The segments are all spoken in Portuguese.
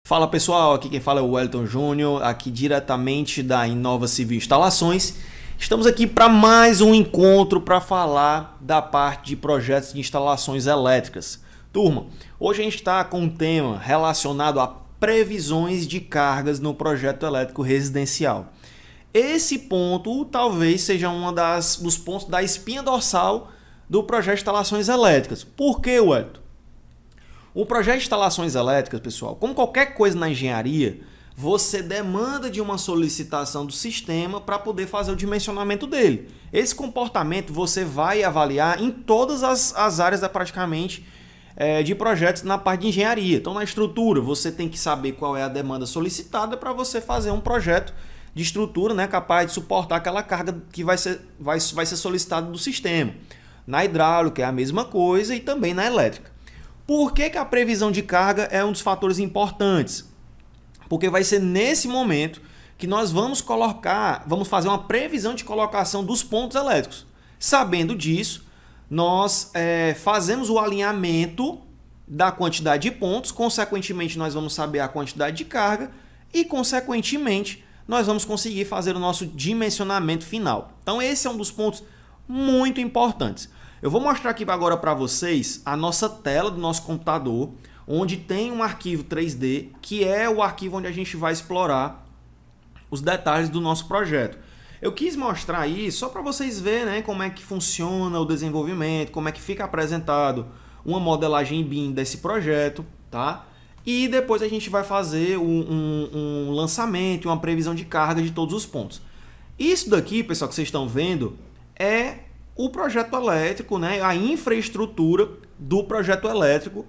Fala pessoal, aqui quem fala é o Wellington Júnior, aqui diretamente da Inova Civil Instalações. Estamos aqui para mais um encontro para falar da parte de projetos de instalações elétricas. Turma, hoje a gente está com um tema relacionado a previsões de cargas no projeto elétrico residencial. Esse ponto talvez seja dos pontos da espinha dorsal do projeto de instalações elétricas. Por que, Wellington? O projeto de instalações elétricas, pessoal, como qualquer coisa na engenharia, você demanda de uma solicitação do sistema para poder fazer o dimensionamento dele. Esse comportamento você vai avaliar em todas as áreas praticamente de projetos na parte de engenharia. Então, na estrutura, você tem que saber qual é a demanda solicitada para você fazer um projeto de estrutura, né, capaz de suportar aquela carga que vai ser solicitada do sistema. Na hidráulica é a mesma coisa e também na elétrica. Por que a previsão de carga é um dos fatores importantes? Porque vai ser nesse momento que nós vamos fazer uma previsão de colocação dos pontos elétricos. Sabendo disso, nós fazemos o alinhamento da quantidade de pontos, consequentemente nós vamos saber a quantidade de carga e, consequentemente, nós vamos conseguir fazer o nosso dimensionamento final. Então esse é um dos pontos muito importantes. Eu vou mostrar aqui agora para vocês a nossa tela do nosso computador, onde tem um arquivo 3D, que é o arquivo onde a gente vai explorar os detalhes do nosso projeto. Eu quis mostrar aí só para vocês verem, né, como é que funciona o desenvolvimento, como é que fica apresentado uma modelagem BIM desse projeto, tá? E depois a gente vai fazer um lançamento, uma previsão de carga de todos os pontos. Isso daqui, pessoal, que vocês estão vendo, é o projeto elétrico, né, a infraestrutura do projeto elétrico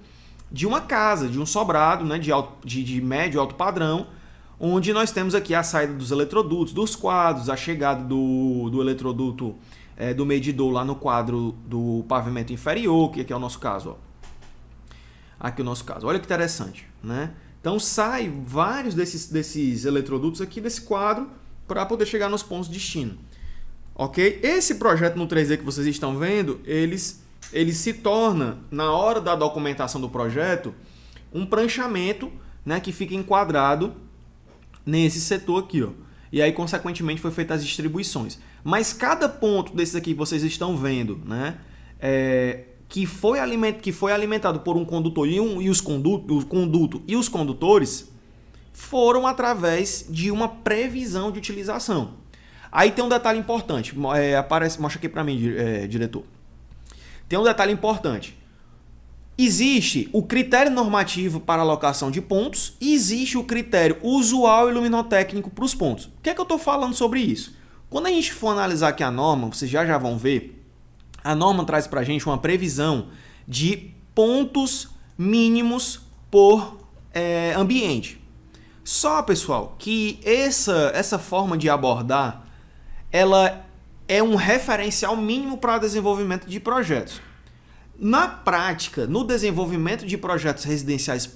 de uma casa, de um sobrado, né, de médio e alto padrão, onde nós temos aqui a saída dos eletrodutos, dos quadros, a chegada do eletroduto do medidor lá no quadro do pavimento inferior, que aqui é o nosso caso. Ó. Aqui é o nosso caso. Olha que interessante, né? Então sai vários desses eletrodutos aqui desse quadro para poder chegar nos pontos de destino. Ok? Esse projeto no 3D que vocês estão vendo, ele se torna, na hora da documentação do projeto, um pranchamento, né, que fica enquadrado nesse setor aqui. Ó. E aí, consequentemente, foi feita as distribuições. Mas cada ponto desses aqui que vocês estão vendo, né, que foi alimentado por um condutor o conduto e os condutores, foram através de uma previsão de utilização. Aí tem um detalhe importante, mostra aqui para mim, diretor. Tem um detalhe importante. Existe o critério normativo para alocação de pontos e existe o critério usual e luminotécnico para os pontos. O que é que eu estou falando sobre isso? Quando a gente for analisar aqui a norma, vocês já vão ver, a norma traz para a gente uma previsão de pontos mínimos por ambiente. Só, pessoal, que essa forma de abordar ela é um referencial mínimo para desenvolvimento de projetos. Na prática, no desenvolvimento de projetos residenciais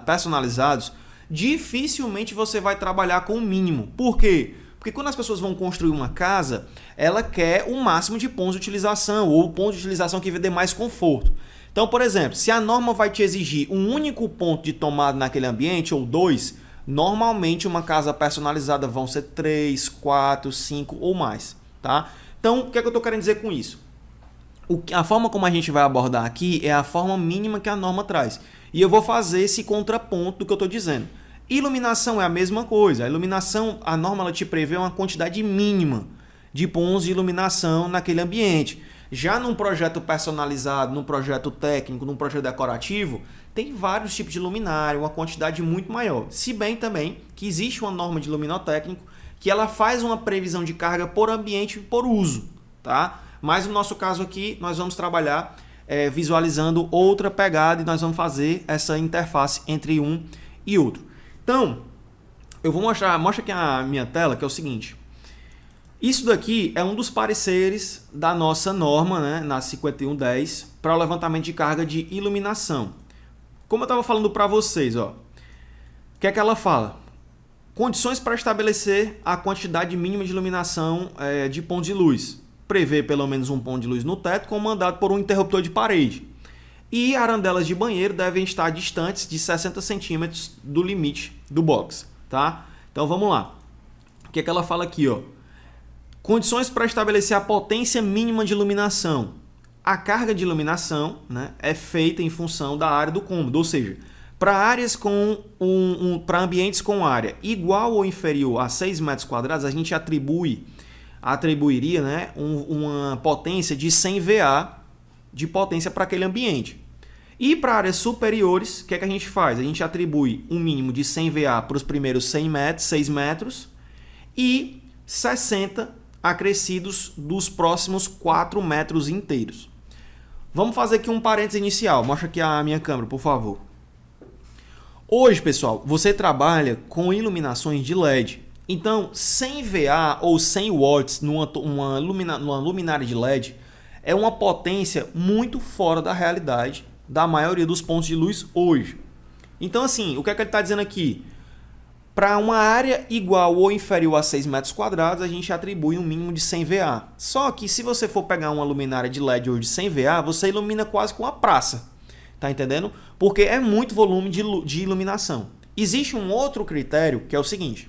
personalizados, dificilmente você vai trabalhar com o mínimo. Por quê? Porque quando as pessoas vão construir uma casa, ela quer o máximo de pontos de utilização, ou pontos de utilização que dê mais conforto. Então, por exemplo, se a norma vai te exigir um único ponto de tomada naquele ambiente, ou dois, normalmente uma casa personalizada vão ser 3, 4, 5 ou mais, tá? Então, o que é que eu estou querendo dizer com isso? A forma como a gente vai abordar aqui é a forma mínima que a norma traz. E eu vou fazer esse contraponto do que eu estou dizendo. Iluminação é a mesma coisa. A iluminação, a norma ela te prevê uma quantidade mínima de pontos de iluminação naquele ambiente. Já num projeto personalizado, num projeto técnico, num projeto decorativo, tem vários tipos de luminária, uma quantidade muito maior. Se bem também que existe uma norma de luminotécnico que ela faz uma previsão de carga por ambiente e por uso, tá? Mas no nosso caso aqui, nós vamos trabalhar visualizando outra pegada e nós vamos fazer essa interface entre um e outro. Então, eu vou mostra aqui a minha tela, que é o seguinte. Isso daqui é um dos pareceres da nossa norma, né, na 5110, para o levantamento de carga de iluminação. Como eu estava falando para vocês, ó, o que é que ela fala? Condições para estabelecer a quantidade mínima de iluminação de pontos de luz. Prevê pelo menos um ponto de luz no teto, comandado por um interruptor de parede. E arandelas de banheiro devem estar distantes de 60 centímetros do limite do box, tá? Então vamos lá. O que é que ela fala aqui, ó? Condições para estabelecer a potência mínima de iluminação. A carga de iluminação, né, é feita em função da área do cômodo, ou seja, para áreas para ambientes com área igual ou inferior a 6 metros quadrados, a gente atribuiria, né, uma potência de 100 VA de potência para aquele ambiente. E para áreas superiores, o que é que a gente faz? A gente atribui um mínimo de 100 VA para os primeiros 6 metros e 60 acrescidos dos próximos 4 metros inteiros. Vamos fazer aqui um parênteses inicial. Mostra aqui a minha câmera, por favor. Hoje, pessoal, você trabalha com iluminações de LED. Então, 100 VA ou 100 watts numa luminária de LED é uma potência muito fora da realidade da maioria dos pontos de luz hoje. Então, assim, o que é que ele está dizendo aqui? Para uma área igual ou inferior a 6 metros quadrados, a gente atribui um mínimo de 100 VA. Só que se você for pegar uma luminária de LED hoje de 100 VA, você ilumina quase com uma praça. Tá entendendo? Porque é muito volume de iluminação. Existe um outro critério que é o seguinte: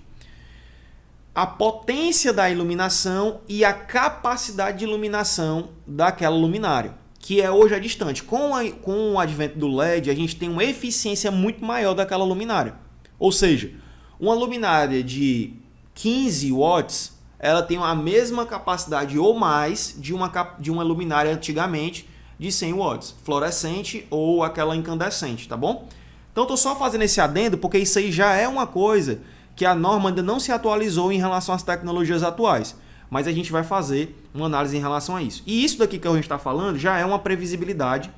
a potência da iluminação e a capacidade de iluminação daquela luminária, que é hoje a distante. Com o advento do LED, a gente tem uma eficiência muito maior daquela luminária. Ou seja, uma luminária de 15 watts, ela tem a mesma capacidade ou mais de uma luminária antigamente de 100 watts, fluorescente ou aquela incandescente, tá bom? Então, estou só fazendo esse adendo porque isso aí já é uma coisa que a norma ainda não se atualizou em relação às tecnologias atuais. Mas a gente vai fazer uma análise em relação a isso. E isso daqui que a gente está falando já é uma previsibilidade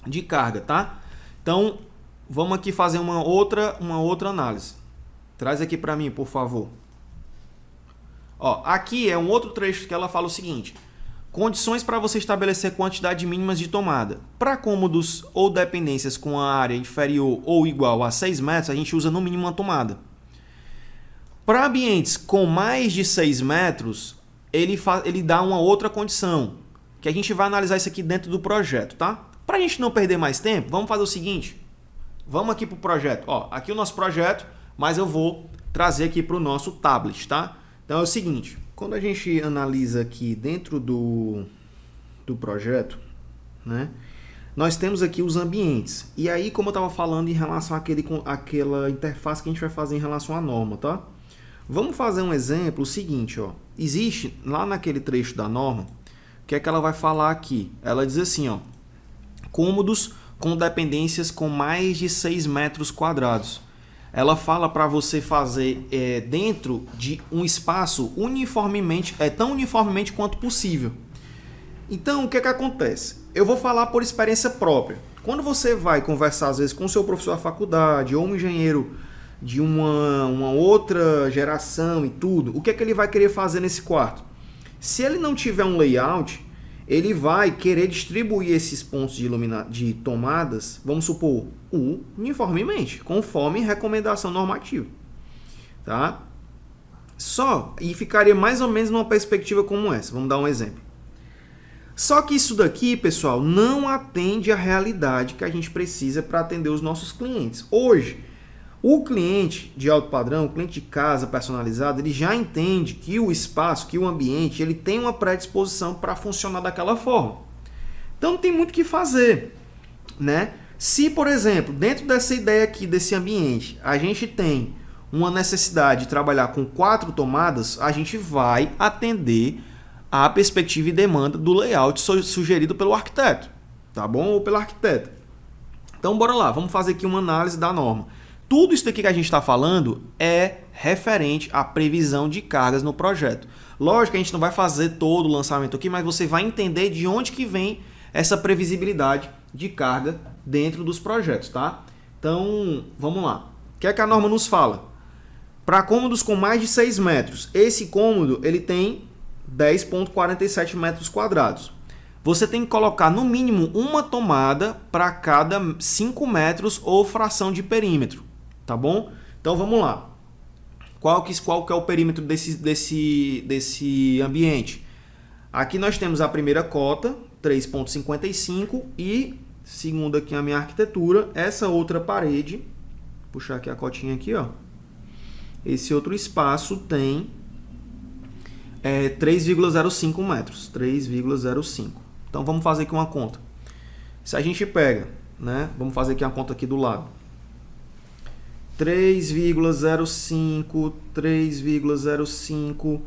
de carga, tá? Então, vamos aqui fazer uma outra análise. Traz aqui para mim, por favor. Ó, aqui é um outro trecho que ela fala o seguinte: condições para você estabelecer quantidade mínimas de tomada. Para cômodos ou dependências com a área inferior ou igual a 6 metros, a gente usa no mínimo uma tomada. Para ambientes com mais de 6 metros, ele dá uma outra condição, que a gente vai analisar isso aqui dentro do projeto, tá? Para a gente não perder mais tempo, vamos fazer o seguinte. Vamos aqui para o projeto. Ó, aqui o nosso projeto, mas eu vou trazer aqui para o nosso tablet, tá? Então é o seguinte, quando a gente analisa aqui dentro do projeto, né, nós temos aqui os ambientes. E aí, como eu estava falando em relação àquela interface que a gente vai fazer em relação à norma, tá? Vamos fazer um exemplo, o seguinte, ó. Existe lá naquele trecho da norma, o que é que ela vai falar aqui? Ela diz assim, ó, cômodos com dependências com mais de 6 metros quadrados. Ela fala para você fazer dentro de um espaço tão uniformemente quanto possível. Então, o que é que acontece? Eu vou falar por experiência própria. Quando você vai conversar, às vezes, com o seu professor da faculdade ou um engenheiro de uma outra geração e tudo, o que é que ele vai querer fazer nesse quarto? Se ele não tiver um layout, ele vai querer distribuir esses pontos de tomadas, vamos supor, uniformemente, conforme recomendação normativa. Tá? E ficaria mais ou menos numa perspectiva como essa. Vamos dar um exemplo. Só que isso daqui, pessoal, não atende à realidade que a gente precisa para atender os nossos clientes. Hoje, o cliente de alto padrão, o cliente de casa personalizado, ele já entende que o espaço, que o ambiente, ele tem uma predisposição para funcionar daquela forma. Então não tem muito o que fazer, né? Se, por exemplo, dentro dessa ideia aqui, desse ambiente, a gente tem uma necessidade de trabalhar com 4 tomadas, a gente vai atender à perspectiva e demanda do layout sugerido pelo arquiteto, tá bom? Ou pelo arquiteto. Então bora lá, vamos fazer aqui uma análise da norma. Tudo isso daqui que a gente está falando é referente à previsão de cargas no projeto. Lógico que a gente não vai fazer todo o lançamento aqui, mas você vai entender de onde que vem essa previsibilidade de carga dentro dos projetos, tá? Então, vamos lá. O que é que a norma nos fala? Para cômodos com mais de 6 metros, esse cômodo ele tem 10,47 metros quadrados. Você tem que colocar no mínimo uma tomada para cada 5 metros ou fração de perímetro. Tá bom? Então vamos lá. Qual que é o perímetro desse ambiente? Aqui nós temos a primeira cota, 3,55, e segundo aqui a minha arquitetura, essa outra parede, vou puxar aqui a cotinha aqui, ó. Esse outro espaço tem 3,05 metros. 3,05. Então vamos fazer aqui uma conta. Se a gente pega, né? Vamos fazer aqui uma conta aqui do lado. 3,05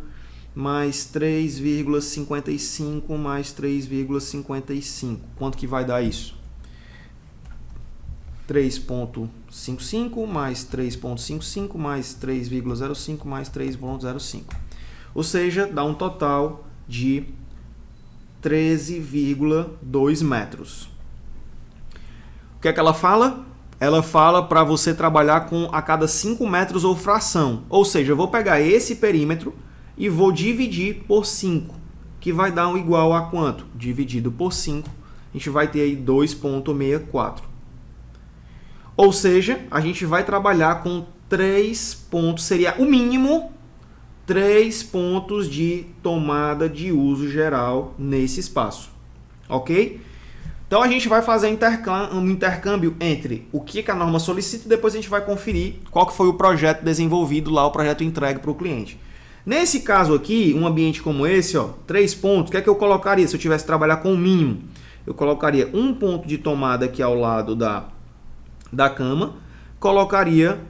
mais 3,55 mais 3,55. Quanto que vai dar isso? 3,55 mais 3,55 mais 3,05 mais 3,05. Ou seja, dá um total de 13,2 metros. O que é que ela fala? Ela fala para você trabalhar com a cada 5 metros ou fração. Ou seja, eu vou pegar esse perímetro e vou dividir por 5, que vai dar um igual a quanto? Dividido por 5, a gente vai ter aí 2,64. Ou seja, a gente vai trabalhar com 3 pontos, seria o mínimo 3 pontos de tomada de uso geral nesse espaço. Ok? Então a gente vai fazer um intercâmbio entre o que a norma solicita e depois a gente vai conferir qual que foi o projeto desenvolvido lá, o projeto entregue para o cliente. Nesse caso aqui, um ambiente como esse, ó, 3 pontos, o que é que eu colocaria se eu tivesse que trabalhar com o mínimo? Eu colocaria um ponto de tomada aqui ao lado da cama, colocaria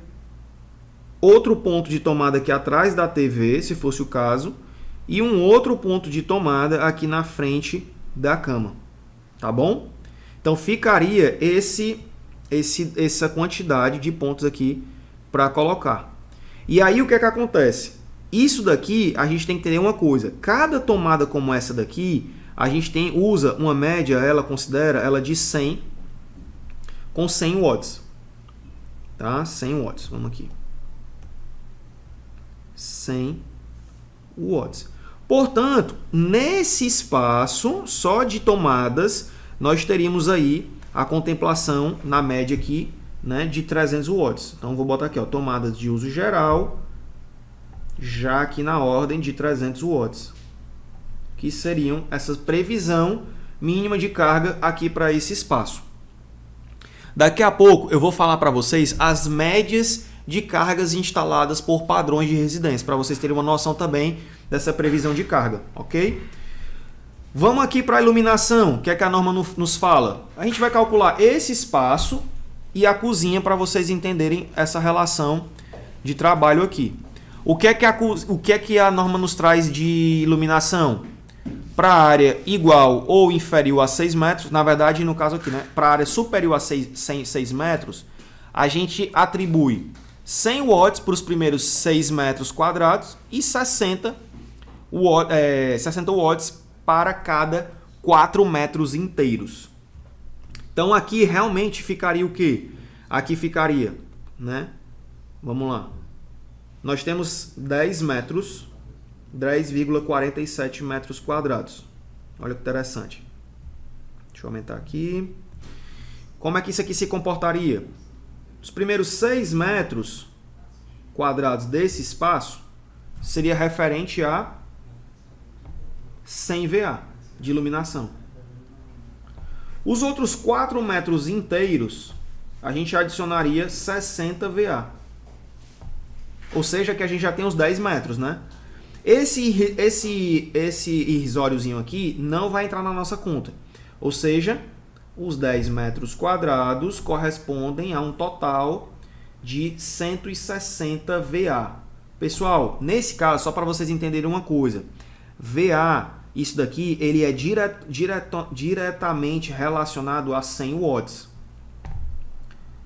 outro ponto de tomada aqui atrás da TV, se fosse o caso, e um outro ponto de tomada aqui na frente da cama. Tá bom? Então ficaria essa quantidade de pontos aqui para colocar. E aí o que é que acontece? Isso daqui a gente tem que entender uma coisa. Cada tomada como essa daqui, a gente usa uma média, ela considera ela de 100 com 100 watts. Tá? 100 watts. Vamos aqui. 100 watts. Portanto, nesse espaço só de tomadas, nós teríamos aí a contemplação na média aqui, né, de 300 watts. Então, vou botar aqui, ó, tomadas de uso geral, já aqui na ordem de 300 watts, que seriam essa previsão mínima de carga aqui para esse espaço. Daqui a pouco eu vou falar para vocês as médias de cargas instaladas por padrões de residência, para vocês terem uma noção também dessa previsão de carga, ok? Vamos aqui para a iluminação, o que é que a norma nos fala? A gente vai calcular esse espaço e a cozinha para vocês entenderem essa relação de trabalho aqui. O que é que a norma nos traz de iluminação? Para a área igual ou inferior a 6 metros, na verdade, no caso aqui, né, para a área superior a 6 metros, a gente atribui 100 watts para os primeiros 6 metros quadrados e 60 watts para cada 4 metros inteiros. Então aqui realmente ficaria o quê? Aqui ficaria, né? Vamos lá. Nós temos 10 metros, 10,47 metros quadrados. Olha que interessante. Deixa eu aumentar aqui. Como é que isso aqui se comportaria? Os primeiros 6 metros quadrados desse espaço seria referente a 100 VA de iluminação. Os outros 4 metros inteiros, a gente adicionaria 60 VA. Ou seja, que a gente já tem os 10 metros, né? Esse irrisóriozinho aqui não vai entrar na nossa conta. Ou seja, os 10 metros quadrados correspondem a um total de 160 VA. Pessoal, nesse caso, só para vocês entenderem uma coisa, VA, isso daqui, ele é diretamente relacionado a 100 watts.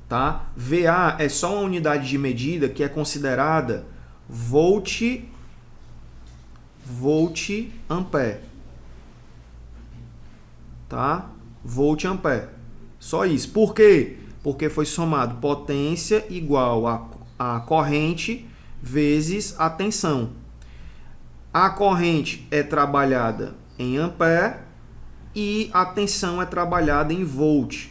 Tá? VA é só uma unidade de medida que é considerada volt ampere. Tá? Volt ampere. Só isso. Por quê? Porque foi somado potência igual a corrente vezes a tensão. A corrente é trabalhada em ampere e a tensão é trabalhada em volt.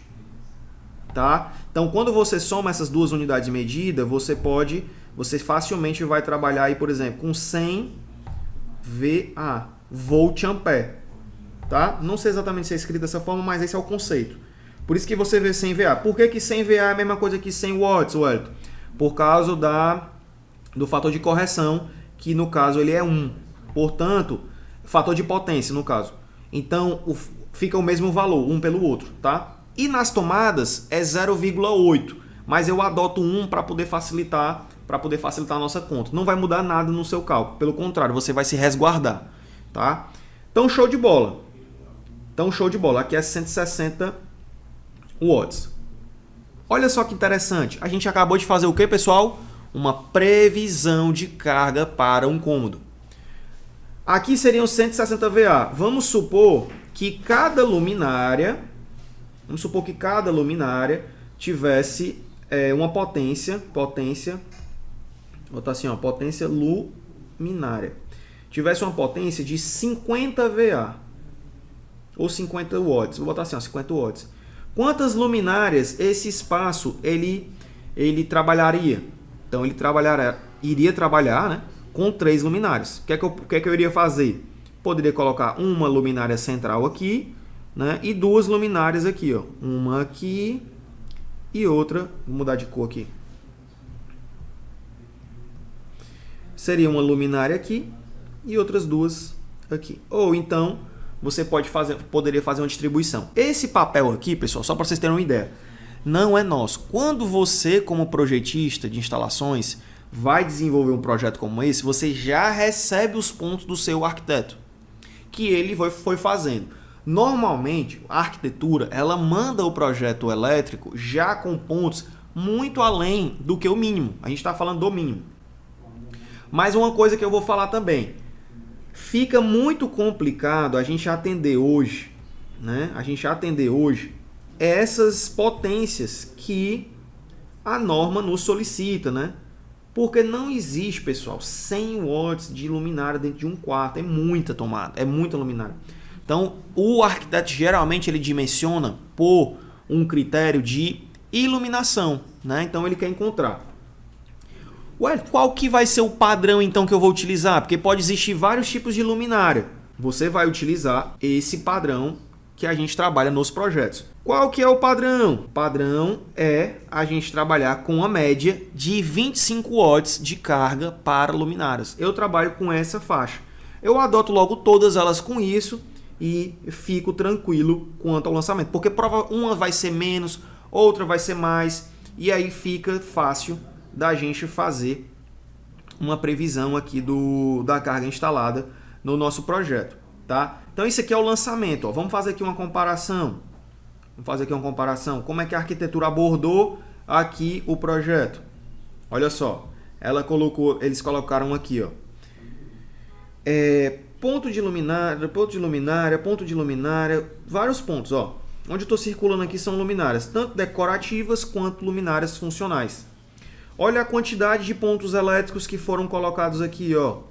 Tá? Então, quando você soma essas duas unidades de medida, você facilmente vai trabalhar aí, por exemplo, com 100 VA, volt ampere. Tá? Não sei exatamente se é escrito dessa forma, mas esse é o conceito. Por isso que você vê 100 VA. Por que 100 VA é a mesma coisa que 100 watts, Wellington? Por causa do fator de correção, que no caso ele é 1. Portanto, fator de potência no caso. Então, fica o mesmo valor, um pelo outro, tá? E nas tomadas é 0,8, mas eu adoto 1 para poder facilitar a nossa conta. Não vai mudar nada no seu cálculo, pelo contrário, você vai se resguardar, tá? Então, show de bola. Aqui é 160 watts. Olha só que interessante. A gente acabou de fazer o que, pessoal? Uma previsão de carga para um cômodo. Aqui seriam 160 VA. Vamos supor que cada luminária tivesse uma potência, vou botar assim, ó, potência luminária. Tivesse uma potência de 50 VA ou 50 watts. Vou botar assim, ó, 50 watts. Quantas luminárias esse espaço ele trabalharia? Então ele iria trabalhar, né, com 3 luminárias. O que é que eu iria fazer? Poderia colocar uma luminária central aqui, né, e 2 luminárias aqui, ó. Uma aqui e outra, vou mudar de cor aqui. Seria uma luminária aqui e outras 2 aqui. Ou então você poderia fazer uma distribuição. Esse papel aqui, pessoal, só para vocês terem uma ideia, não é nosso. Quando você, como projetista de instalações, vai desenvolver um projeto como esse, você já recebe os pontos do seu arquiteto, que ele foi fazendo. Normalmente, a arquitetura, ela manda o projeto elétrico já com pontos muito além do que o mínimo. A gente está falando do mínimo. Mas uma coisa que eu vou falar também, fica muito complicado a gente atender hoje, né? Essas potências que a norma nos solicita, né? Porque não existe, pessoal, 100 watts de luminária dentro de um quarto. É muita tomada, é muita luminária. Então, o arquiteto geralmente ele dimensiona por um critério de iluminação, né? Então, ele quer encontrar. Ué, qual que vai ser o padrão, então, que eu vou utilizar? Porque pode existir vários tipos de luminária. Você vai utilizar esse padrão que a gente trabalha nos projetos. Qual que é o padrão? O padrão é a gente trabalhar com a média de 25 watts de carga para luminárias. Eu trabalho com essa faixa. Eu adoto logo todas elas com isso e fico tranquilo quanto ao lançamento. Porque uma vai ser menos, outra vai ser mais, e aí fica fácil da gente fazer uma previsão aqui da carga instalada no nosso projeto, tá? Então isso aqui é o lançamento, ó. Vamos fazer aqui uma comparação. Como é que a arquitetura abordou aqui o projeto? Olha só, eles colocaram aqui, ó, ponto de luminária, vários pontos, ó. Onde eu estou circulando aqui são luminárias, tanto decorativas quanto luminárias funcionais. Olha a quantidade de pontos elétricos que foram colocados aqui, ó.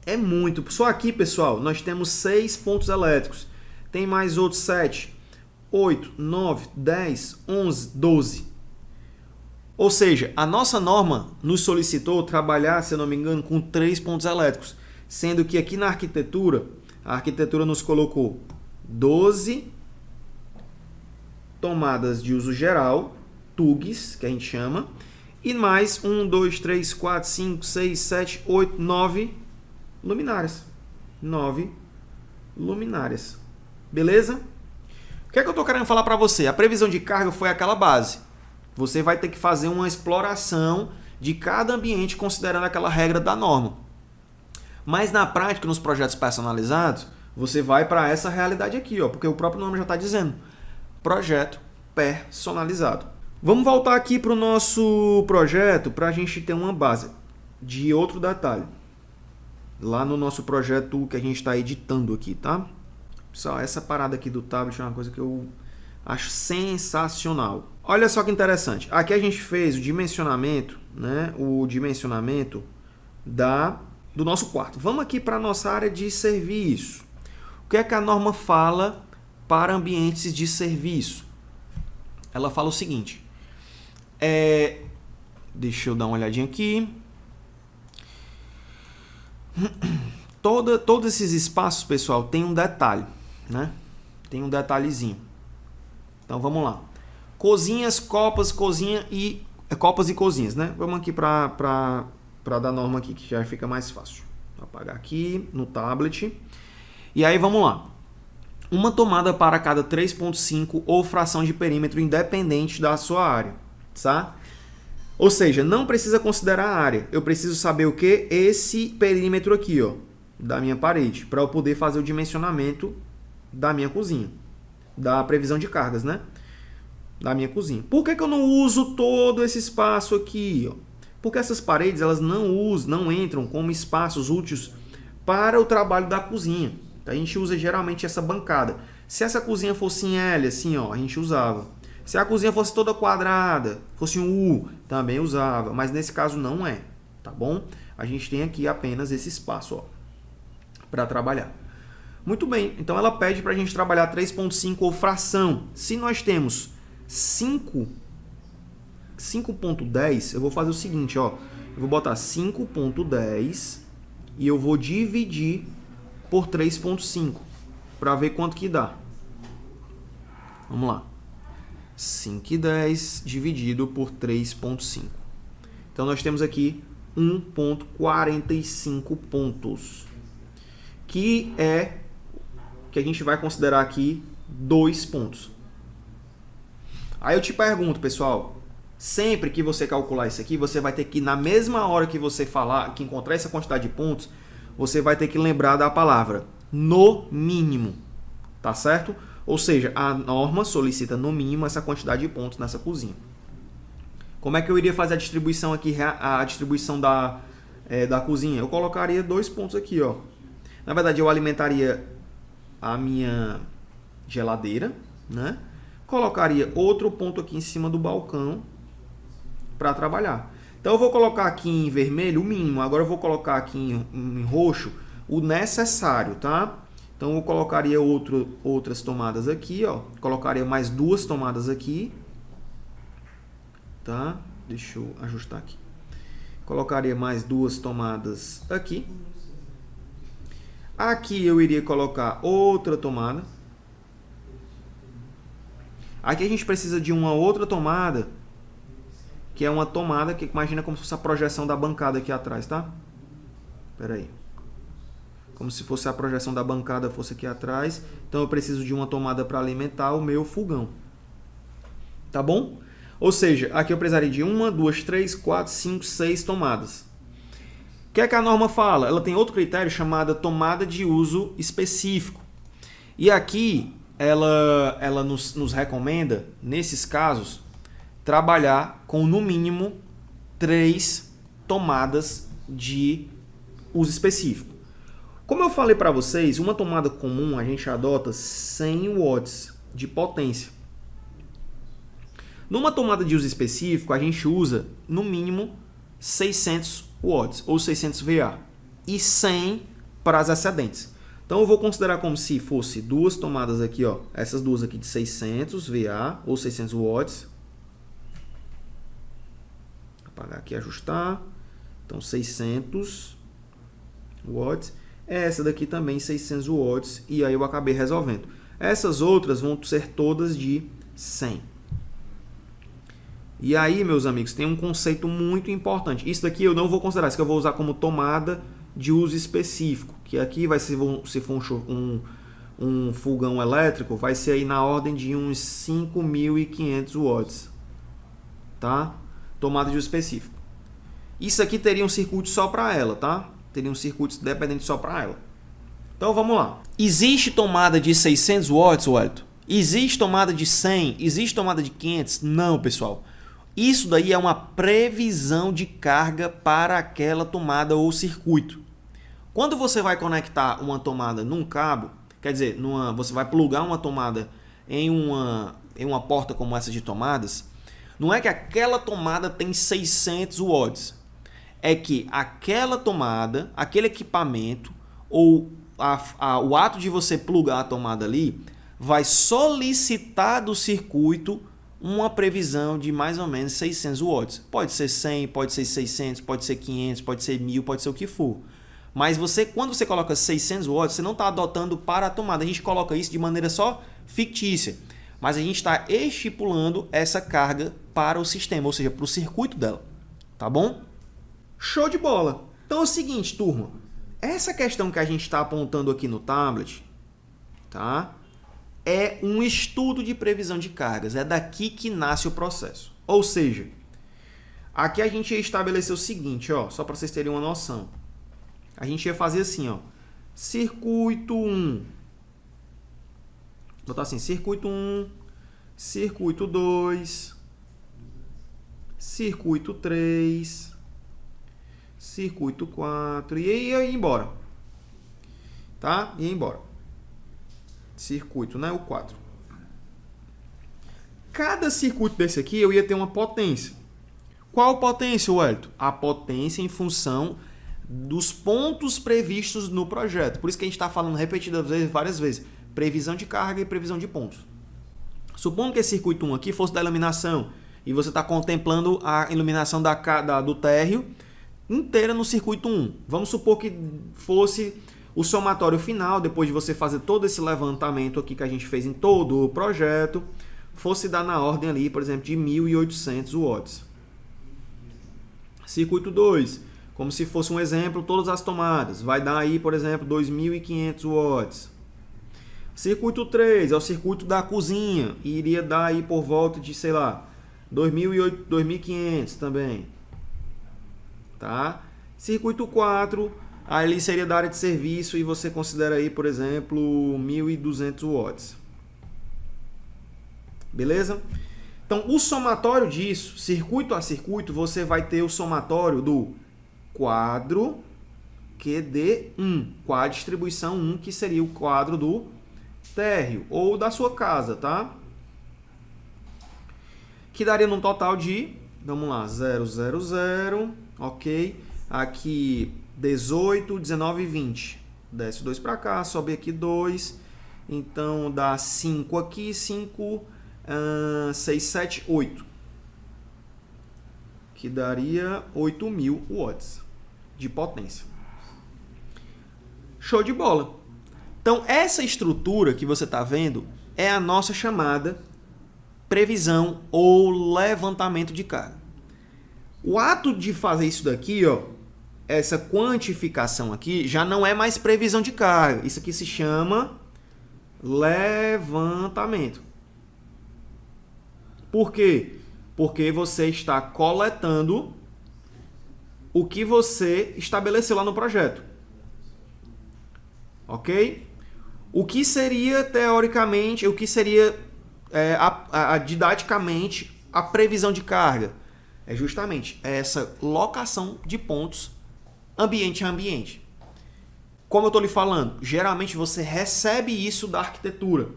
É muito. Só aqui, pessoal, nós temos 6 pontos elétricos. Tem mais outros 7, 8, 9, 10, 11, 12. Ou seja, a nossa norma nos solicitou trabalhar, se eu não me engano, com 3 pontos elétricos. Sendo que aqui na arquitetura, a arquitetura nos colocou 12 tomadas de uso geral, TUGs, que a gente chama, e mais 1, 2, 3, 4, 5, 6, 7, 8, 9 luminárias. 9 luminárias. Beleza? O que é que eu estou querendo falar para você? A previsão de carga foi aquela base. Você vai ter que fazer uma exploração de cada ambiente considerando aquela regra da norma. Mas na prática, nos projetos personalizados, você vai para essa realidade aqui, ó, porque o próprio nome já está dizendo. Projeto personalizado. Vamos voltar aqui para o nosso projeto para a gente ter uma base de outro detalhe. Lá no nosso projeto que a gente está editando aqui, tá? Pessoal, essa parada aqui do tablet é uma coisa que eu acho sensacional. Olha só que interessante. Aqui a gente fez o dimensionamento, né? O dimensionamento do nosso quarto. Vamos aqui para a nossa área de serviço. O que é que a norma fala para ambientes de serviço? Ela fala o seguinte. Deixa eu dar uma olhadinha aqui. Todos esses espaços, pessoal, tem um detalhe. né? Tem um detalhezinho. Então vamos lá. Cozinhas, copas, cozinha e copas e cozinhas, né? Vamos aqui para dar norma aqui que já fica mais fácil. Vou apagar aqui no tablet. E aí vamos lá. Uma tomada para cada 3,5 ou fração de perímetro independente da sua área, tá? Ou seja, não precisa considerar a área. Eu preciso saber o que? Esse perímetro aqui, ó, da minha parede, para eu poder fazer o dimensionamento da minha cozinha, da previsão de cargas, né? Da minha cozinha. Por que eu não uso todo esse espaço aqui, ó? Porque essas paredes elas não entram como espaços úteis para o trabalho da cozinha. A gente usa geralmente essa bancada. Se essa cozinha fosse em L, assim, ó, a gente usava. Se a cozinha fosse toda quadrada, fosse um U, também usava. Mas nesse caso não é, tá bom? A gente tem aqui apenas esse espaço, ó, para trabalhar. Muito bem, então ela pede para a gente trabalhar 3,5 ou fração. Se nós temos 5,10, eu vou fazer o seguinte, ó. Eu vou botar 5,10 e eu vou dividir por 3,5 para ver quanto que dá. Vamos lá. 5,10 dividido por 3,5. Então nós temos aqui 1,45 pontos. Que é que a gente vai considerar aqui 2 pontos. Aí eu te pergunto, pessoal, sempre que você calcular isso aqui, você vai ter que, na mesma hora que você falar, que encontrar essa quantidade de pontos, você vai ter que lembrar da palavra no mínimo, tá certo? Ou seja, a norma solicita no mínimo essa quantidade de pontos nessa cozinha. Como é que eu iria fazer a distribuição aqui, a distribuição da cozinha? Eu colocaria 2 pontos aqui, ó. Na verdade, eu alimentaria a minha geladeira, né? Colocaria outro ponto aqui em cima do balcão para trabalhar. Então eu vou colocar aqui em vermelho o mínimo, agora eu vou colocar aqui em roxo o necessário, tá? Então eu colocaria outras tomadas aqui, ó. Colocaria mais 2 tomadas aqui, tá? Deixa eu ajustar aqui. Colocaria mais 2 tomadas aqui. Aqui eu iria colocar outra tomada. Aqui a gente precisa de uma outra tomada, que é uma tomada que imagina como se fosse a projeção da bancada aqui atrás, tá? Espera aí. Como se fosse a projeção da bancada fosse aqui atrás. Então eu preciso de uma tomada para alimentar o meu fogão. Tá bom? Ou seja, aqui eu precisaria de 1, 2, 3, 4, 5, 6 tomadas. O que é que a norma fala? Ela tem outro critério chamado tomada de uso específico. E aqui ela nos recomenda, nesses casos, trabalhar com no mínimo 3 tomadas de uso específico. Como eu falei para vocês, uma tomada comum a gente adota 100 watts de potência. Numa tomada de uso específico, a gente usa no mínimo 600 watts ou 600 VA e 100 para as excedentes. Então eu vou considerar como se fosse 2 tomadas aqui, ó, essas duas aqui de 600 VA ou 600 watts. Apagar aqui e ajustar. Então 600 watts. Essa daqui também 600 watts e aí eu acabei resolvendo. Essas outras vão ser todas de 100. E aí, meus amigos, tem um conceito muito importante. Isso daqui eu não vou considerar, isso que eu vou usar como tomada de uso específico. Que aqui vai ser, se for um fogão elétrico, vai ser aí na ordem de uns 5.500 watts. Tá? Tomada de uso específico. Isso aqui teria um circuito só para ela, tá? Teria um circuito dependente só para ela. Então vamos lá. Existe tomada de 600 watts, Wellington? Existe tomada de 100? Existe tomada de 500? Não, pessoal. Isso daí é uma previsão de carga para aquela tomada ou circuito. Quando você vai conectar uma tomada num cabo, quer dizer, você vai plugar uma tomada em uma porta como essa de tomadas, não é que aquela tomada tem 600 watts. É que aquela tomada, aquele equipamento, ou o ato de você plugar a tomada ali, vai solicitar do circuito uma previsão de mais ou menos 600 watts. Pode ser 100, pode ser 600, pode ser 500, pode ser 1000, pode ser o que for. Mas quando você coloca 600 watts, você não está adotando para a tomada. A gente coloca isso de maneira só fictícia. Mas a gente está estipulando essa carga para o sistema, ou seja, para o circuito dela. Tá bom? Show de bola! Então é o seguinte, turma. Essa questão que a gente está apontando aqui no tablet, tá? É um estudo de previsão de cargas. É daqui que nasce o processo. Ou seja, aqui a gente ia estabelecer o seguinte, ó, só para vocês terem uma noção. A gente ia fazer assim, ó, circuito 1. Botar assim, circuito 1, circuito 2, circuito 3, circuito 4, e aí ia embora. Tá? Ia embora. Circuito, né? O 4. Cada circuito desse aqui eu ia ter uma potência. Qual potência, Wellington? A potência em função dos pontos previstos no projeto. Por isso que a gente está falando repetidas vezes, várias vezes. Previsão de carga e previsão de pontos. Supondo que esse circuito 1 aqui fosse da iluminação e você está contemplando a iluminação do térreo inteira no circuito 1. Vamos supor que fosse o somatório final, depois de você fazer todo esse levantamento aqui que a gente fez em todo o projeto, fosse dar na ordem ali, por exemplo, de 1.800 watts. Circuito 2, como se fosse um exemplo, todas as tomadas. Vai dar aí, por exemplo, 2.500 watts. Circuito 3 é o circuito da cozinha. E iria dar aí por volta de, sei lá, 2.500 também. Tá? Circuito 4, ali seria da área de serviço e você considera aí, por exemplo, 1.200 watts. Beleza? Então, o somatório disso, circuito a circuito, você vai ter o somatório do quadro QD1, com a distribuição 1, que seria o quadro do térreo ou da sua casa, tá? Que daria num total de, vamos lá, 0, 0, 0, ok? Aqui 18, 19 e 20. Desce 2 para cá, sobe aqui 2. Então dá 5 aqui, 5, 6, 7, 8. Que daria 8.000 watts de potência. Show de bola! Então, essa estrutura que você está vendo é a nossa chamada previsão ou levantamento de carga. O ato de fazer isso daqui, ó, essa quantificação aqui, já não é mais previsão de carga. Isso aqui se chama levantamento. Por quê? Porque você está coletando o que você estabeleceu lá no projeto. Ok? O que seria, teoricamente, o que seria didaticamente a previsão de carga? É justamente essa locação de pontos ambiente a ambiente. Como eu estou lhe falando, geralmente você recebe isso da arquitetura.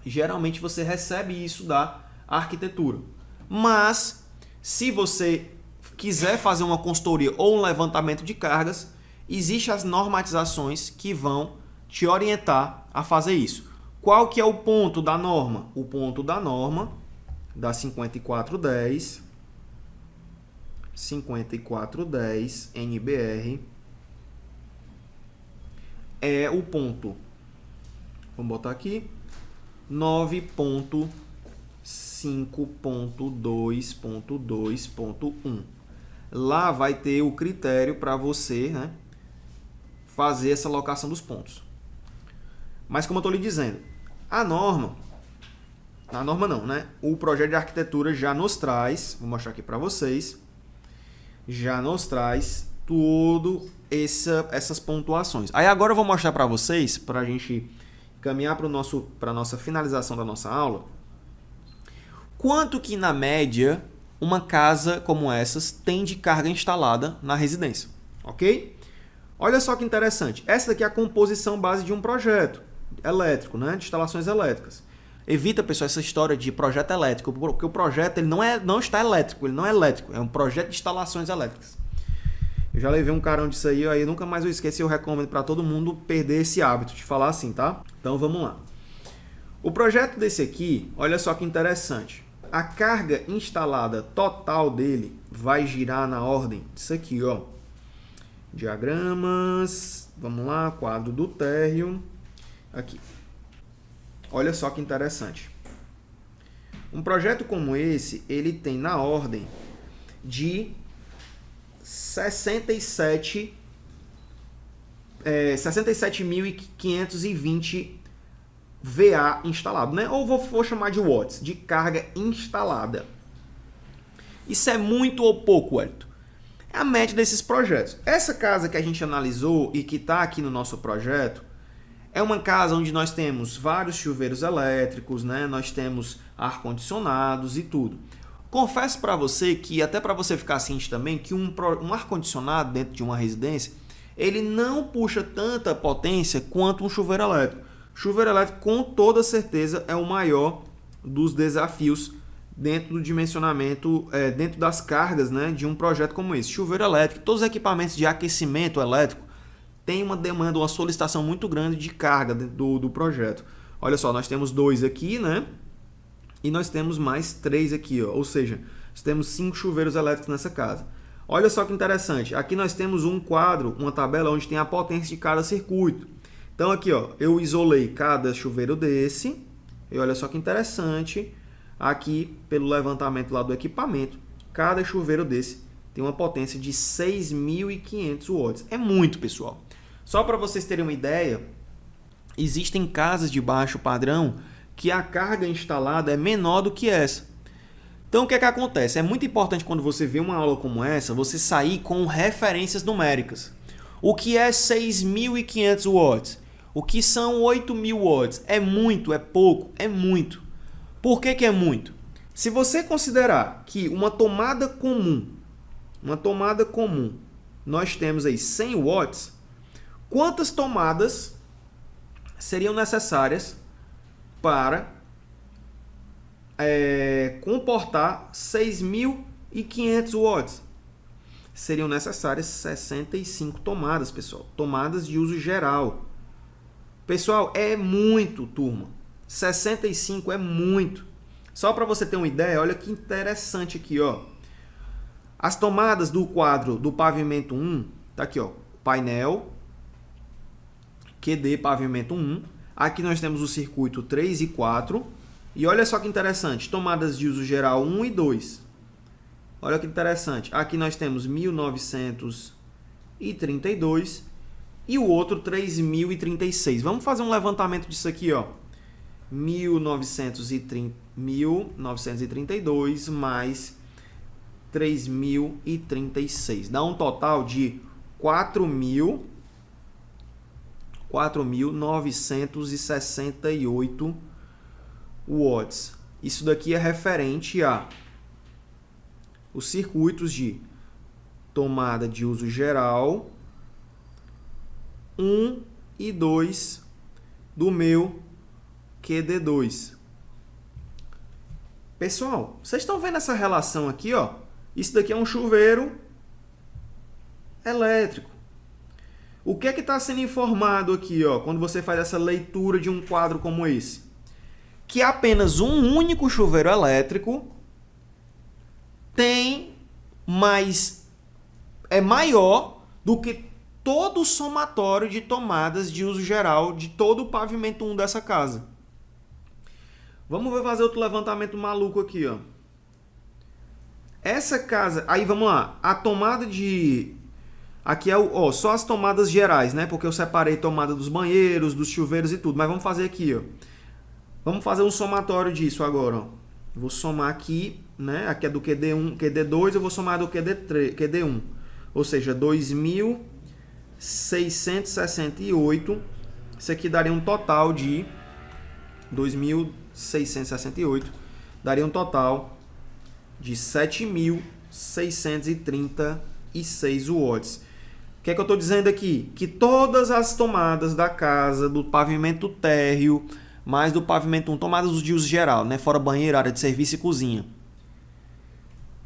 Geralmente você recebe isso da arquitetura. Mas, se você quiser fazer uma consultoria ou um levantamento de cargas, existem as normatizações que vão te orientar a fazer isso. Qual que é o ponto da norma? O ponto da norma da 5410 NBR é o ponto, vamos botar aqui, 9.5.2.2.1. Lá vai ter o critério para você, né, fazer essa alocação dos pontos. Mas como eu estou lhe dizendo, a norma não, né? O projeto de arquitetura já nos traz, vou mostrar aqui para vocês, já nos traz tudo essas pontuações. Aí agora eu vou mostrar para vocês, para a gente caminhar para a nossa finalização da nossa aula, quanto que na média uma casa como essas tem de carga instalada na residência, ok? Olha só que interessante, essa daqui é a composição base de um projeto elétrico, né? De instalações elétricas. Evita, pessoal, essa história de projeto elétrico, porque o projeto ele não está elétrico, ele não é elétrico, é um projeto de instalações elétricas. Eu já levei um carão disso aí, eu nunca mais eu esqueci, eu recomendo para todo mundo perder esse hábito de falar assim, tá? Então vamos lá. O projeto desse aqui, olha só que interessante. A carga instalada total dele vai girar na ordem disso aqui, ó, Diagramas, vamos lá, quadro do térreo, aqui. Olha só que interessante. Um projeto como esse, ele tem na ordem de 67.520 VA instalado, né? Ou vou chamar de watts, de carga instalada. Isso é muito ou pouco, Wellington? É a média desses projetos. Essa casa que a gente analisou e que está aqui no nosso projeto é uma casa onde nós temos vários chuveiros elétricos, né? Nós temos ar-condicionados e tudo. Confesso para você que, até para você ficar ciente também, que um ar-condicionado dentro de uma residência, ele não puxa tanta potência quanto um chuveiro elétrico. Chuveiro elétrico, com toda certeza, é o maior dos desafios dentro do dimensionamento, dentro das cargas, né, de um projeto como esse. Chuveiro elétrico, todos os equipamentos de aquecimento elétrico têm uma demanda, uma solicitação muito grande de carga do projeto. Olha só, nós temos 2 aqui, né? E nós temos mais 3 aqui, ó. Ou seja, nós temos 5 chuveiros elétricos nessa casa. Olha só que interessante, aqui nós temos um quadro, uma tabela onde tem a potência de cada circuito. Então aqui, ó, eu isolei cada chuveiro desse, e olha só que interessante, aqui pelo levantamento lá do equipamento, cada chuveiro desse tem uma potência de 6.500 watts. É muito, pessoal. Só para vocês terem uma ideia, existem casas de baixo padrão que a carga instalada é menor do que essa. Então o que é que acontece? É muito importante quando você vê uma aula como essa, você sair com referências numéricas. O que é 6.500 watts? O que são 8.000 watts? É muito? É pouco? É muito. Por que que é muito? Se você considerar que uma tomada comum, nós temos aí 100 watts, quantas tomadas seriam necessárias para comportar 6.500 watts? Seriam necessárias 65 tomadas, pessoal. Tomadas de uso geral. Pessoal, é muito, turma. 65 é muito. Só para você ter uma ideia, olha que interessante aqui, ó. As tomadas do quadro do pavimento 1, tá aqui, ó, painel, QD pavimento 1. Aqui nós temos o circuito 3 e 4. E olha só que interessante, tomadas de uso geral 1 e 2. Olha que interessante. Aqui nós temos 1932 e o outro 3036. Vamos fazer um levantamento disso aqui, ó. 1932 mais 3036. Dá um total de 4.968 watts. Isso daqui é referente a os circuitos de tomada de uso geral 1 e 2 do meu QD2. Pessoal, vocês estão vendo essa relação aqui, ó? Isso daqui é um chuveiro elétrico. O que é que está sendo informado aqui, ó, quando você faz essa leitura de um quadro como esse? Que apenas um único chuveiro elétrico é maior do que todo o somatório de tomadas de uso geral de todo o pavimento 1 dessa casa. Vamos fazer outro levantamento maluco aqui, ó. Essa casa, aí vamos lá, a tomada de... Aqui é só as tomadas gerais, né? Porque eu separei tomada dos banheiros, dos chuveiros e tudo. Mas vamos fazer aqui, ó. Vamos fazer um somatório disso agora, ó. Vou somar aqui, né? Aqui é do QD1, QD2, eu vou somar do QD1. Ou seja, 2.668. Isso aqui daria um total de 2.668. Daria um total de 7.636 watts. O que é que eu estou dizendo aqui? Que todas as tomadas da casa, do pavimento térreo, mais do pavimento 1, tomadas de uso geral, né? Fora banheiro, área de serviço e cozinha,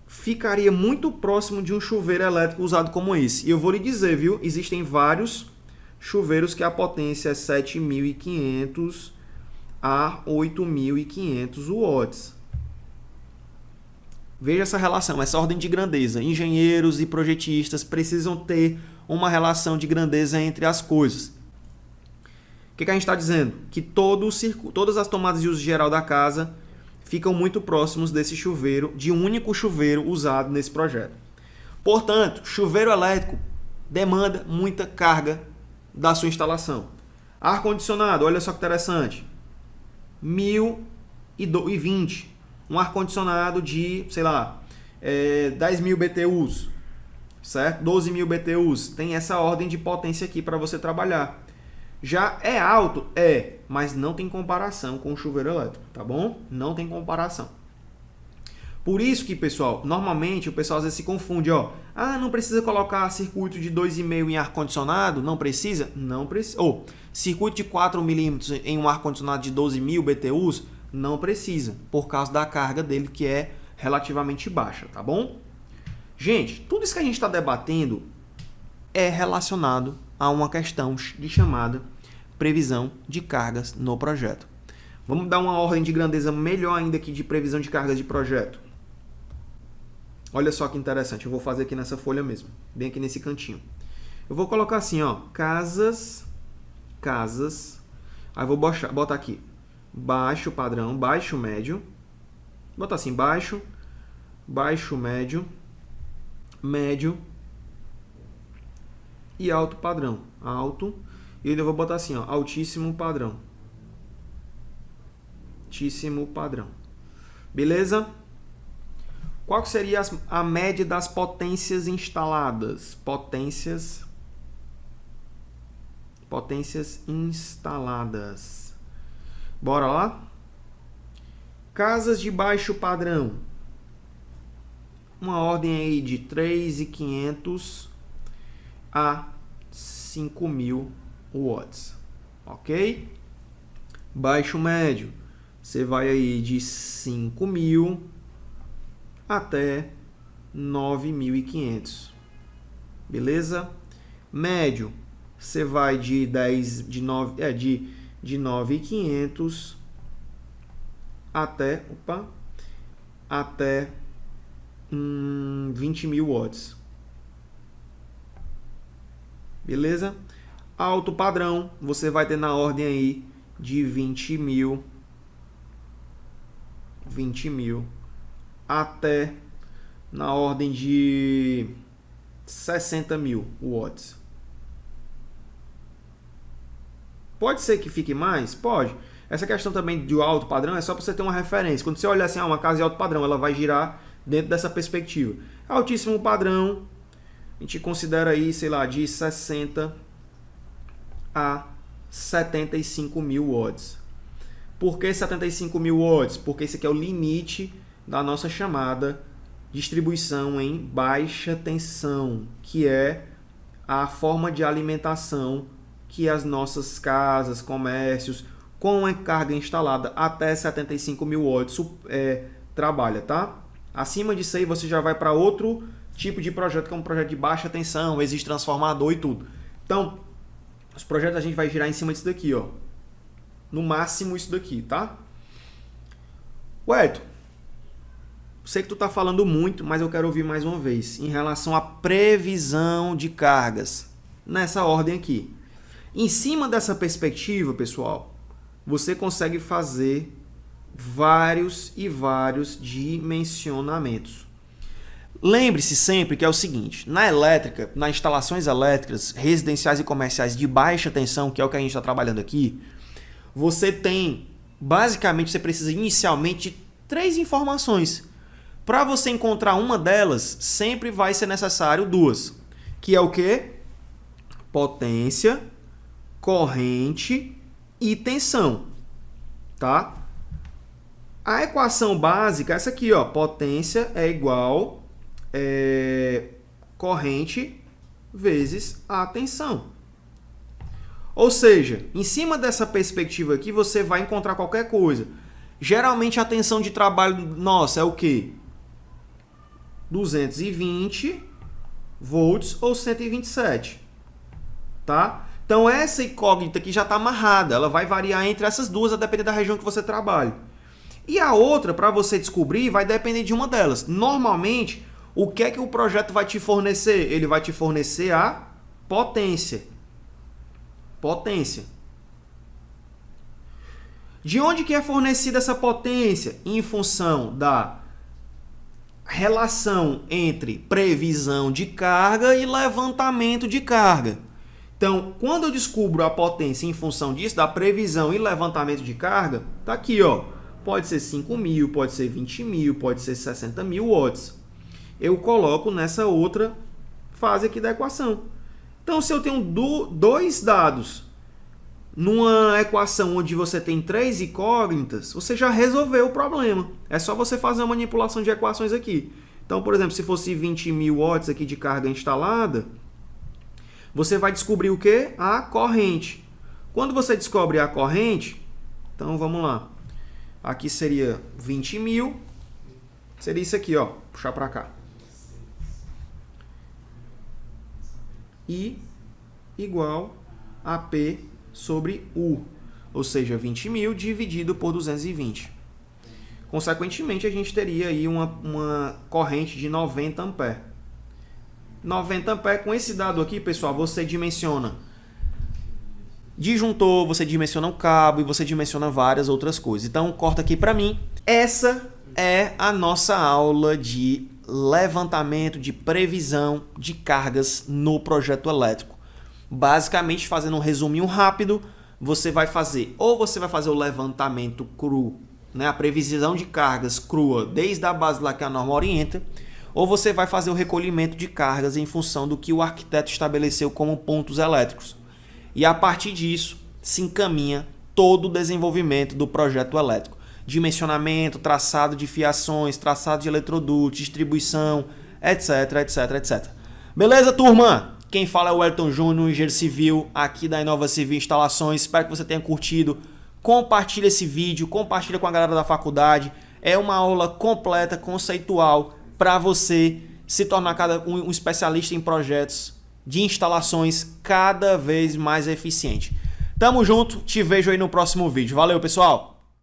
ficaria muito próximo de um chuveiro elétrico usado como esse. E eu vou lhe dizer, viu? Existem vários chuveiros que a potência é 7.500 a 8.500 watts. Veja essa relação, essa ordem de grandeza. Engenheiros e projetistas precisam ter uma relação de grandeza entre as coisas. O que a gente está dizendo? Que todas as tomadas de uso geral da casa ficam muito próximos desse chuveiro, de um único chuveiro usado nesse projeto. Portanto, chuveiro elétrico demanda muita carga da sua instalação. Ar-condicionado, olha só que interessante. 1020. Um ar-condicionado de, sei lá, 10.000 BTUs, certo? 12.000 BTUs. Tem essa ordem de potência aqui para você trabalhar. Já é alto? É, mas não tem comparação com o chuveiro elétrico, tá bom? Não tem comparação. Por isso que, pessoal, normalmente o pessoal às vezes se confunde, ó. Ah, não precisa colocar circuito de 2,5 em ar-condicionado? Não precisa? Não precisa. Ou circuito de 4 milímetros em um ar-condicionado de 12.000 BTUs? Não precisa, por causa da carga dele que é relativamente baixa, tá bom? Gente, tudo isso que a gente está debatendo é relacionado a uma questão de chamada previsão de cargas no projeto. Vamos dar uma ordem de grandeza melhor ainda aqui de previsão de cargas de projeto. Olha só que interessante, eu vou fazer aqui nessa folha mesmo, bem aqui nesse cantinho. Eu vou colocar assim, ó, casas, aí vou botar aqui, baixo padrão, baixo médio, botar assim, baixo, médio, médio e alto padrão, alto, e ainda vou botar assim, ó, altíssimo padrão, beleza? Qual que seria a média das potências instaladas? Potências instaladas. Bora lá? Casas de baixo padrão. Uma ordem aí de 3.500 a 5.000 watts. Ok? Baixo médio. Você vai aí de 5.000 até 9.500. Beleza? Médio. Você vai de 9.500 até 20.000 watts. Beleza? Alto padrão, você vai ter na ordem aí de 20.000 até na ordem de 60.000 watts. Pode ser que fique mais? Pode. Essa questão também de alto padrão é só para você ter uma referência. Quando você olhar assim, uma casa de alto padrão, ela vai girar dentro dessa perspectiva. Altíssimo padrão, a gente considera aí, sei lá, de 60 a 75.000 watts. Por que 75.000 watts? Porque esse aqui é o limite da nossa chamada distribuição em baixa tensão, que é a forma de alimentação que as nossas casas, comércios, com a carga instalada até 75.000 watts trabalha, tá? Acima disso aí você já vai para outro tipo de projeto, que é um projeto de baixa tensão, existe transformador e tudo. Então, os projetos a gente vai girar em cima disso daqui, ó. No máximo isso daqui, tá? Wellington, sei que tu tá falando muito, mas eu quero ouvir mais uma vez em relação à previsão de cargas nessa ordem aqui. Em cima dessa perspectiva, pessoal, você consegue fazer vários dimensionamentos. Lembre-se sempre que é o seguinte, na elétrica, nas instalações elétricas residenciais e comerciais de baixa tensão, que é o que a gente está trabalhando aqui, você tem, basicamente, você precisa inicialmente de 3 informações. Para você encontrar uma delas, sempre vai ser necessário 2, que é o quê? Potência, corrente e tensão, tá? A equação básica é essa aqui, ó, potência é igual corrente vezes a tensão. Ou seja, em cima dessa perspectiva aqui, você vai encontrar qualquer coisa. Geralmente a tensão de trabalho nossa é o quê? 220 volts ou 127, tá? Então essa incógnita aqui já está amarrada, ela vai variar entre essas duas a depender da região que você trabalha. E a outra, para você descobrir, vai depender de uma delas. Normalmente, o que é que o projeto vai te fornecer? Ele vai te fornecer a potência. Potência. De onde que é fornecida essa potência? Em função da relação entre previsão de carga e levantamento de carga. Então, quando eu descubro a potência em função disso, da previsão e levantamento de carga, tá aqui, ó. Pode ser 5.000, pode ser 20.000, pode ser 60.000 watts. Eu coloco nessa outra fase aqui da equação. Então, se eu tenho dois dados numa equação onde você tem 3 incógnitas, você já resolveu o problema. É só você fazer uma manipulação de equações aqui. Então, por exemplo, se fosse 20.000 watts aqui de carga instalada, você vai descobrir o quê? A corrente. Quando você descobre a corrente, então vamos lá. Aqui seria 20.000, seria isso aqui, ó, puxar para cá. I igual a P sobre U, ou seja, 20.000 dividido por 220. Consequentemente, a gente teria aí uma corrente de 90 amperes. 90 amperes, com esse dado aqui, pessoal, você dimensiona disjuntor, você dimensiona o cabo e você dimensiona várias outras coisas. Então, corta aqui para mim. Essa é a nossa aula de levantamento, de previsão de cargas no projeto elétrico. Basicamente, fazendo um resuminho rápido, você vai fazer o levantamento cru, né, a previsão de cargas crua desde a base lá que a norma orienta, ou você vai fazer o recolhimento de cargas em função do que o arquiteto estabeleceu como pontos elétricos. E a partir disso, se encaminha todo o desenvolvimento do projeto elétrico. Dimensionamento, traçado de fiações, traçado de eletrodutos, distribuição, etc, etc, etc. Beleza, turma? Quem fala é o Wellington Júnior, engenheiro civil, aqui da Inova Civil Instalações. Espero que você tenha curtido. Compartilha esse vídeo, compartilha com a galera da faculdade. É uma aula completa, conceitual, para você se tornar um especialista em projetos de instalações cada vez mais eficiente. Tamo junto, te vejo aí no próximo vídeo. Valeu, pessoal!